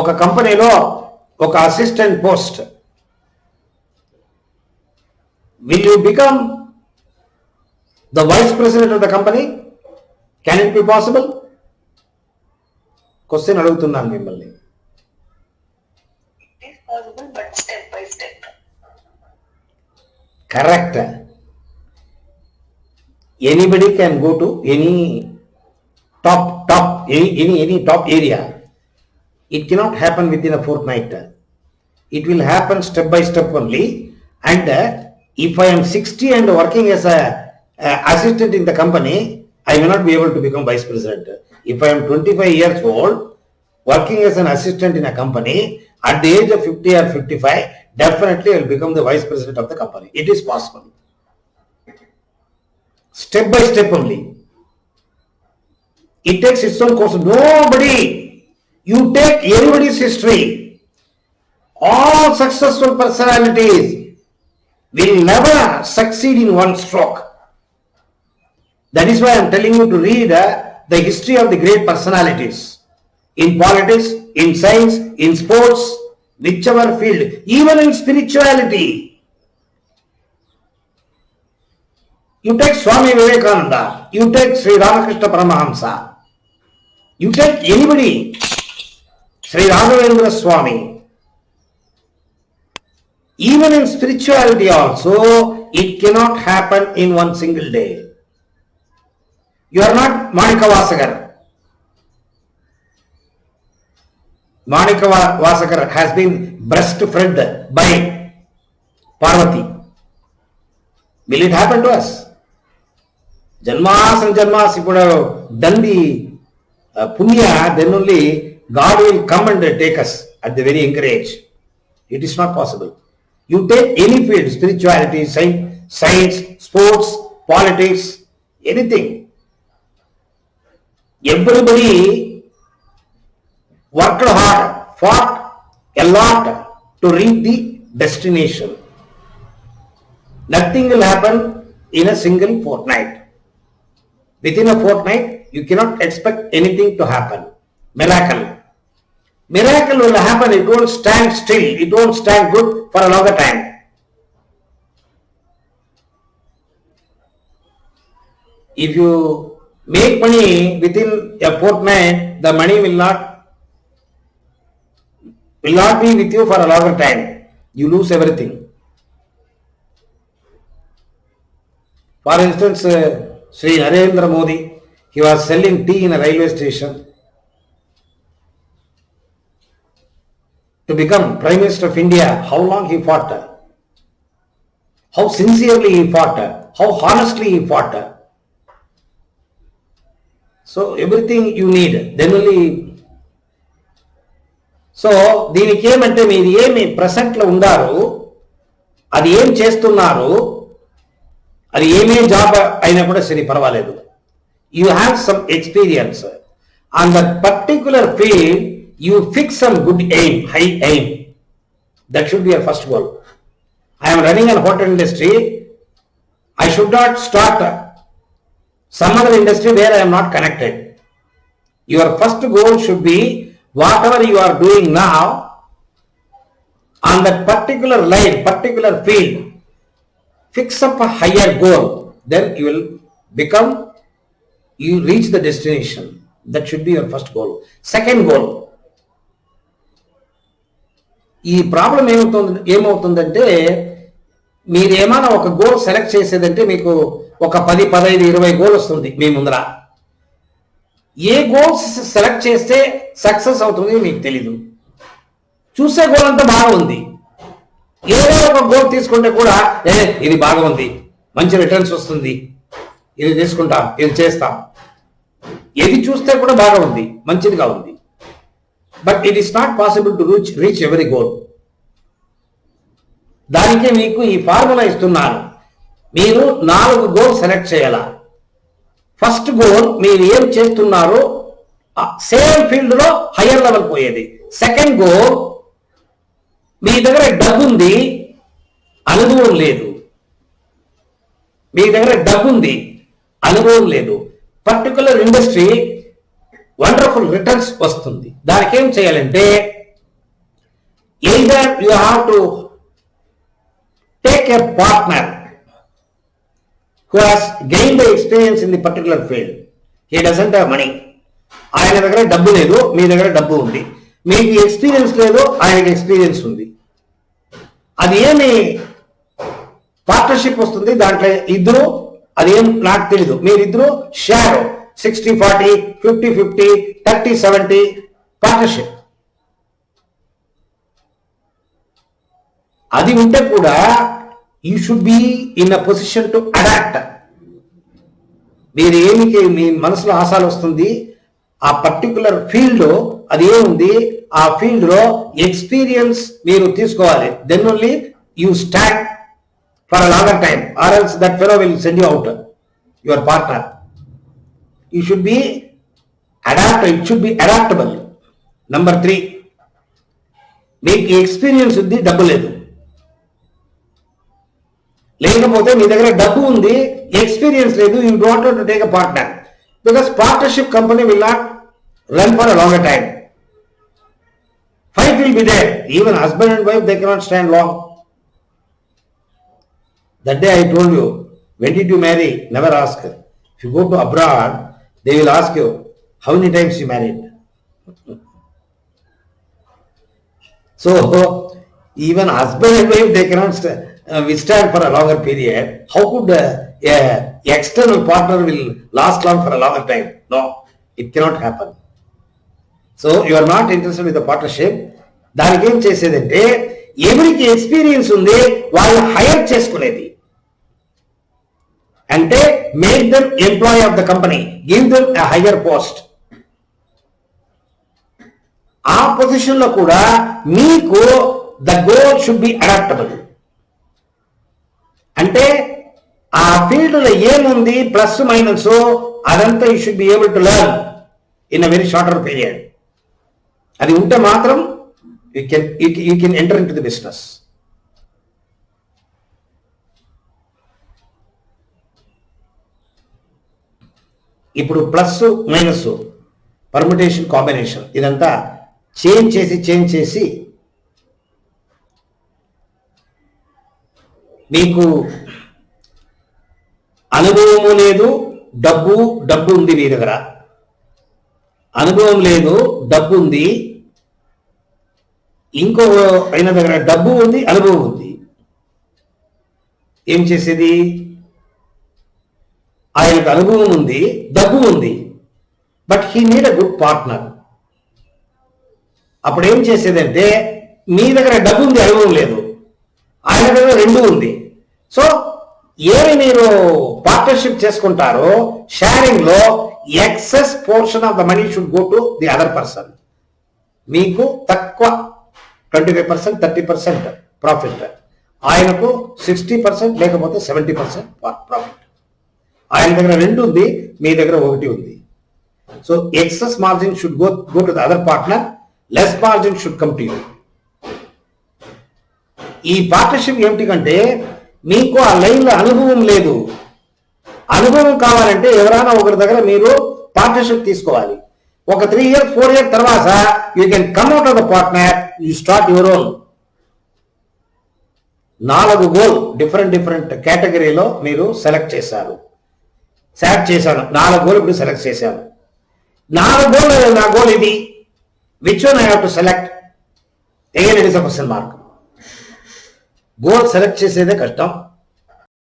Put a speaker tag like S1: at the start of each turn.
S1: ఒక కంపెనీలో ఒక assistant post, will you become the vice president of the company? Can it be possible? Question అడుగుతున్నాను మిమ్మల్ని.
S2: It is possible, but step by step.
S1: Correct. Anybody can go to any top area. It cannot happen within a fortnight. It will happen step by step only. And if I am 60 and working as a assistant in the company, I may not be able to become vice president. If I am 25 years old, working as an assistant in a company, at the age of 50 or 55, definitely I will become the vice president of the company. It is possible. Step by step only. It takes its own course. Nobody, you take anybody's history, all successful personalities will never succeed in one stroke. That is why I am telling you to read the history of the great personalities in politics, in science, in sports, whichever field, even in spirituality. You take Swami Vivekananda, you take Sri Ramakrishna Paramahamsa, you take anybody, Sri Raghavendra Swami. Even in spirituality also, it cannot happen in one single day. You are not Manika Vasakar. Manika Vasakar has been breastfed by Parvati. Will it happen to us? Janmas and Janmas, if you have done the punya, then only God will come and take us at the very young age. It is not possible. You take any field, spirituality, science, sports, politics, anything. Everybody worked hard, fought a lot to reach the destination. Nothing will happen in a single fortnight. Within a fortnight, you cannot expect anything to happen. Miracle. Miracle will happen, it won't stand still, it won't stand good for a longer time. If you make money within a fortnight, the money will not be with you for a longer time. You lose everything. For instance, Sri Narendra Modi, he was selling tea in a railway station. To become Prime Minister of India, how long he fought, how sincerely he fought, how honestly he fought. So everything you need, then only. So దీనికి ఏమంటే మీరు ఏమి ప్రెసెంట్లో ఉండారు, అది ఏం చేస్తున్నారు, అది ఏమే జాబ్ అయినా కూడా సరే పర్వాలేదు. You have some experience on that particular field. You fix some good aim, high aim. That should be your first goal. I am running an hotel industry. I should not start some other industry where I am not connected. Your first goal should be whatever you are doing now on that particular line, particular field. Fix up a higher goal. Then you reach the destination. That should be your first goal. Second goal. ఈ problem ఏమవుతుందంటే మీరు ఏమైనా ఒక goal select చేసేదంటే మీకు ఒక 10, 15, 20 goal వస్తుంది మీ ముందర. ఏ goals select చేస్తే సక్సెస్ అవుతుంది మీకు తెలీదు. చూసే గోల్ అంతా బాగుంది, ఏదో ఒక గోల్ తీసుకుంటే కూడా ఇది బాగా ఉంది, మంచి రిటర్న్స్ వస్తుంది, ఇది తీసుకుంటాం, ఇది చేస్తాం. ఏది చూస్తే కూడా బాగా ఉంది, మంచిదిగా ఉంది. But it is not possible to reach every goal. దానికే మీకు ఈ ఫార్ములా ఇస్తున్నాను. మీరు 4 గోల్ సెలెక్ట్ చేయాలా. ఫస్ట్ గోల్, మీరు ఏం చేస్తున్నారో సేమ్ ఫీల్డ్ లో హయ్యర్ లెవెల్ పోయేది. సెకండ్ గోల్, మీ దగ్గర డబ్బు ఉంది, అనుభవం లేదు. మీ దగ్గర డబ్బు ఉంది, అనుభవం లేదు. పర్టికులర్ ఇండస్ట్రీ వండర్ఫుల్ రిటర్న్స్ వస్తుంది. దానికి ఏం చేయాలంటే either you have to take a partner who has gained the experience in the particular field. He doesn't have money. ఆయన దగ్గర డబ్బు లేదు, మీ దగ్గర డబ్బు ఉంది. మీకు ఎక్స్పీరియన్స్ లేదు, ఆయనకి ఎక్స్పీరియన్స్ ఉంది. అది ఏమి పార్ట్నర్షిప్ వస్తుంది దాంట్లో ఇద్దరు, అదేం నాకు తెలీదు. మీరిద్దరు షేర్ 60-40, 50-50, 30-70 పార్ట్నర్షిప్. అది ఉంటే కూడా you should be in a position to adapt. మీరు ఏమికి మీ మనసులో ఆశలు వస్తుంది, ఆ పర్టికులర్ ఫీల్డ్ అది ఏముంది, ఆ ఫీల్డ్ లో ఎక్స్పీరియన్స్ మీరు తీసుకోవాలి. Then only you stand for a longer time, or else that fellow will send you out your partner. You should be adapt, it should be adaptable. Number 3, మీకు experience ఉంది, డబ్బు లేదు. లేకపోతే మీ దగ్గర డబ్బు ఉంది, ఎక్స్పీరియన్స్ లేదు, you don't want to take a partner because partnership company will not run for a longer time. Fight will be there. Even husband and wife, they cannot stand long. That day I told you, when did you marry? Never ask. If you go to abroad, they will ask you, how many times you married? So, even husband and wife, they cannot withstand for a longer period. How could a external partner will last long for a longer time? No, it cannot happen. So you are not interested with the partnership. దానికి ఏం చేసేదంటే ఎవరికి experience ఉంది వాళ్ళు hire చేసుకునేది. అంటే make them employee of the company, give them a hire post. ఆ position లో కూడా మీకు the goal should be adaptable. అంటే ఆ ఫీల్డ్ లో ఏముంది ప్లస్ మైనస్ అదంతా you should be able to learn in a very shorter period. అది ఉంటే మాత్రం you can enter in to the business. ఇప్పుడు ప్లస్ మైనస్, పర్ముటేషన్, కాంబినేషన్ ఇదంతా చేంజ్ చేసి మీకు అనుభవము లేదు, డబ్బు ఉంది మీ దగ్గర. అనుభవం లేదు, డబ్బు ఉంది. ఇంకో ఆయన దగ్గర డబ్బు ఉంది, అనుభవం ఉంది. ఏం చేసేది? ఆయనకు అనుభవం ఉంది, డబ్బు ఉంది, but he need a good partner. అప్పుడు ఏం చేసేదంటే మీ దగ్గర డబ్బు ఉంది, అనుభవం లేదు, ఆయన దగ్గర రెండు ఉంది. సో ఏమి మీరు పార్ట్నర్షిప్ చేసుకుంటారో షేరింగ్ లో excess portion of the money should go to the other person. మీకు తక్కువ 25%, 30% ప్రాఫిట్, ఆయనకు 60% లేకపోతే 70% ప్రాఫిట్. ఆయన దగ్గర రెండు ఉంది, మీ దగ్గర ఒకటి ఉంది. So excess margin should go to the other partner, less margin should come to you. ఈ పార్ట్నర్షిప్ ఏమిటికంటే మీకు ఆ లైన్లో అనుభవం లేదు. అనుభవం కావాలంటే ఎవరైనా ఒకరి దగ్గర మీరు పార్ట్నర్షిప్ తీసుకోవాలి. ఒక 3 years, 4 years తర్వాత you can come out of the partner, you start your own. 4 goal different కేటగిరీలో మీరు సెలెక్ట్ చేశారు. 4 గోల్ ఇప్పుడు సెలెక్ట్ చేశాను. 4 గోల్, నా గోల్ ఇది, which one I have to select? Again it is a question mark. Goal select చేసేదే కష్టం.